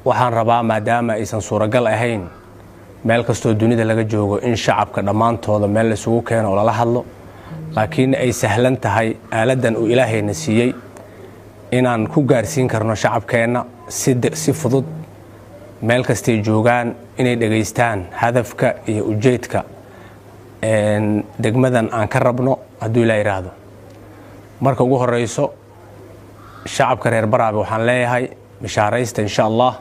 waxaan rabaa maadaama aysan suuragal ahayn meel kastoo dunida laga joogo in shacabka dhammaantooda meel la isugu keeno oo lala hadlo laakiin ay sahlan tahay aaladan uu ilaahayna siiyey inaan ku gaarsiin karno shacabkeenna si fudud meel kastay joogaan inay dhageystaan hadafka iyo ujeedka degmadan aan ka rabno hadduu ilaa yidhaahdo marka ugu horeyso shacabka reer Baraabe waxaan leeyahay bishaaraysta insha Allah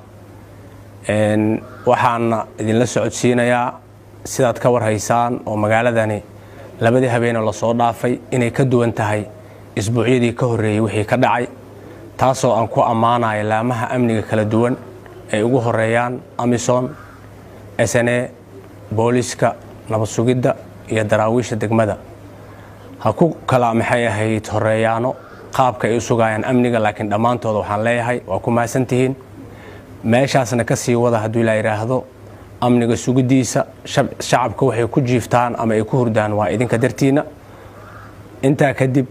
waxaana idinla socodsiinayaa sidaad ka warhaysaan oo magaaladani labadii habeen la soo dhaafay inay ka duwan tahay isbuucyadii ka horeeyay wixii ka dhacay taasoo aan ku amaanayo laamaha amniga kala duwan ay ugu horeeyaan Amisom SNA booliska nabad sugidda iyo daraawiisha degmada ha ku kala maxay ahayd horeeyaano qaabka ay u sugayaan amniga laakiin dhammaantooda waxaan leeyahay waa ku maasantihiin meeshaasna ka sii wada hadduu ilaa yiraahdo amniga sugidiisa shacabka waxay ku jiiftaan ama ay ku hurdaan waa idinka dartiina inta kadib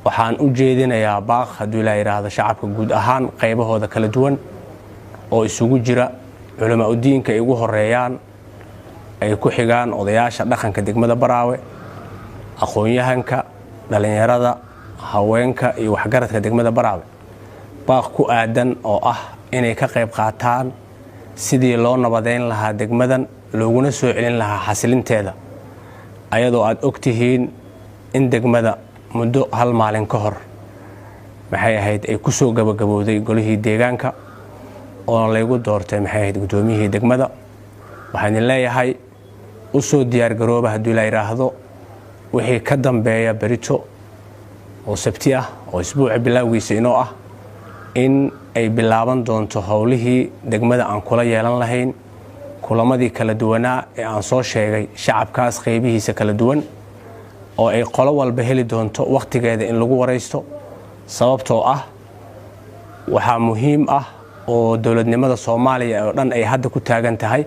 waxaan u jeedinayaa baaq hadduu ilaa yiraahdo shacabka guud ahaan qaybahooda kala duwan oo isugu jira culamaa diinka ay ugu horeeyaan ay ku xigaan odayaasha dhaqanka degmada Baraawe aqoon-yahanka dhalinyarada haweenka iyo waxgaradka degmada Baraawe baaq ku aadan oo ah inay ka qayb qaataan sidii loo nabadeyn lahaa degmadan looguna soo celin lahaa xasilinteeda ayadoo aad ogtihiin in degmada muddo hal maalin ka hor maxay ahayd ay ku soo gabagabowday golihii deegaanka oo laygu doortay maxay ahayd gudoomiyihii degmada waxaan leeyahay u soo diyaar garooba haddii la yiraahdo wixii ka dambeeya berito oo sabti ah oo isbuuca bilowgiisa inoo ah in ay bilaaban doonto howlihii degmada aan kula yeelan lahayn kulamadii kala duwanaa ee aan soo sheegay shacabkaas qaybihiisa kala duwan oo ay qolo walba heli doonto waqtigeeda in lagu wareysto sababtoo ah waxa muhiim ah oo dawladnimada Soomaaliya oo dhan ay hadda ku taagan tahay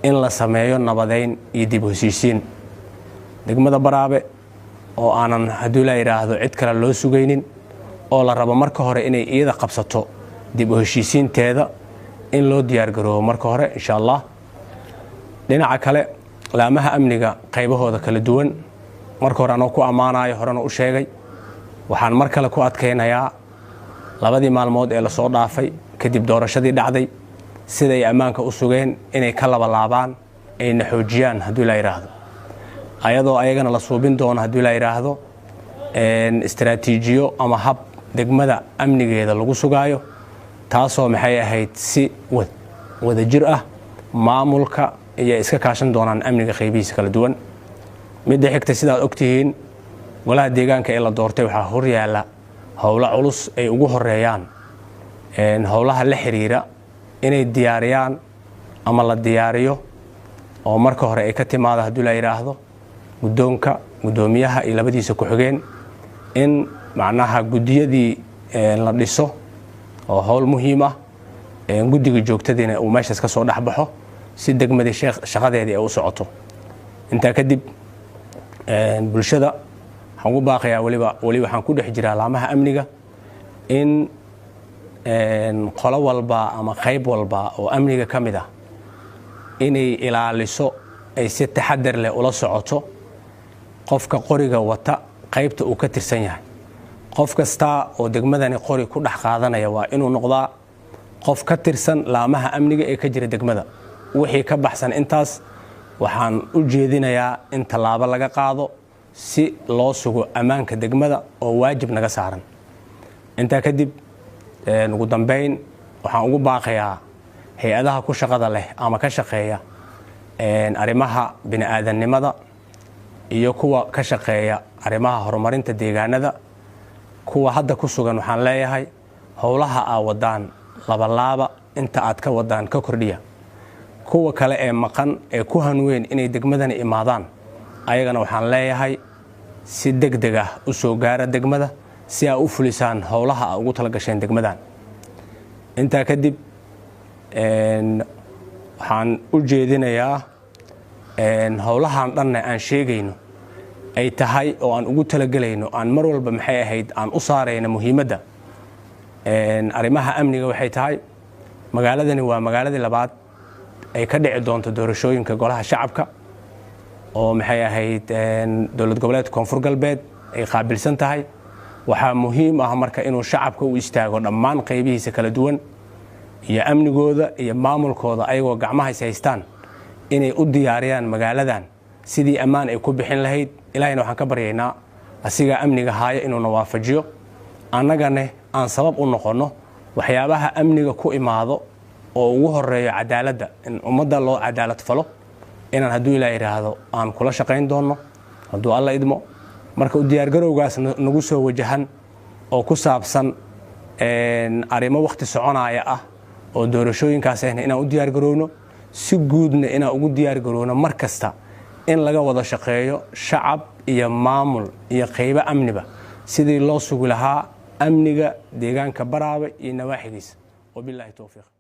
in la sameeyo nabadeyn iyo dib u heshiisiin degmada Baraabe oo aanan haddii la yiraahdo cid kale loo sugaynin oo la rabo marka hore inay iyada qabsato dib u heshiisiinteeda in loo diyaar garoobo marka hore insha Allah dhinaca kale laamaha amniga qaybahooda kala duwan marka hore aan ku amaanayo horena u sheegay waxaan mar kale ku adkeynayaa labadii maalmood ee la soo dhaafay kadib doorashadii dhacday sida ay ammaanka u sugeen inay ka laabaan ay xoojiyaan haddii la yiraahdo ayadoo ayagana la suubin doono haddii la yiraahdo istiraatiijiyo ama hab degmada amnigeeda lagu sugaayo taasoo maxay ahayd si wada jir ah maamulka iyo iska kaashan doonaan amniga qaybihiisa kala duwan mid xigta sidaad ogtihiin golaha deegaanka ee la doortay waxa hor yaala howlo culus ay ugu horeeyaan howlaha la xiriira inay diyaariyaan ama la diyaariyo oo marka hore ay ka timaado haddii la yiraahdo gudoomiyaha iyo labadiisa ku xigeen in macnaha gudiyadii la dhiso oo hawl muhiim ah gudiga joogtadiina uu meeshaas ka soo dhaxbaxo si degmadii shaqadeedii ay u socoto inta kadib bulshada waxaan ugu baaqayaa wali waxaan ku dhex jiraa laamaha amniga in qolo walba ama qayb walba oo amniga ka mid ah inay ilaaliso ay si taxadar leh ula socoto qofka qoriga wata qaybta uu ka tirsan yahay qof kasta oo degmadani qori ku dhex qaadanaya waa inuu noqdaa qof ka tirsan laamaha amniga ee ka jira degmada wixii ka baxsan intaas waxaan u jeedinayaa in tallaabo laga qaado si loo sugo ammaanka degmada oo waajib naga saaran inta kadib ugu dambeyn waxaan ugu baaqayaa hay'adaha ku shaqada leh ama ka shaqeeya arrimaha bini'aadanimada iyo kuwa ka shaqeeya arrimaha horumarinta deegaanada kuwa hadda ku sugan waxaan leeyahay howlaha aad wadaan laaba inta aad ka wadaan ka kordhiya kuwa kale ee maqan ee ku hanweyn inay degmadani imaadaan ayagana waxaan leeyahay si degdeg ah u soo gaara degmada si ay u fulisaan howlaha aad ugu tala gasheen degmadan inta kadib waxaan u jeedinayaa howlahan dhanna aan sheegayno ay tahay oo aan ugu talagalayno aan mar walba maxay ahayd aan u saarayna muhiimadda arrimaha amniga waxay tahay magaaladani waa magaaladii labaad ay ka dhici doonto doorashooyinka golaha shacabka oo maxay ahayd dowlad goboleedka koonfur galbeed ay qaabilsan tahay. waxaa muhiim ah marka inuu shacabka u istaago dhammaan qaybihiisa kala duwan iyo amnigooda iyo maamulkooda ayagoo gacmaha is haystaan inay u diyaariyaan magaaladan sidii ammaan ay ku bixin lahayd. ilaahayna waxaan ka baryaynaa asiga amniga haaya inuuna waafajiyo, annagana aan sabab u noqonno waxyaabaha amniga ku imaado oo ugu horeeyo cadaaladda, in ummadda loo cadaalad falo, inaan hadduu ilaa yidhaahdo aan kula shaqayn doonno hadduu alla idmo. marka u diyaargarowgaas nagu soo wajahan oo ku saabsan arrimo waqti soconaya ah oo doorashooyinkaas ahna inaan u diyaargarowno, si guudna inaan ugu diyaargarowno mar kasta in laga wada shaqeeyo shacab iyo maamul iyo qaybo amniba sidii loo sugi lahaa amniga deegaanka Baraawe iyo nawaaxigiisa. wabilaahi tawfiiq.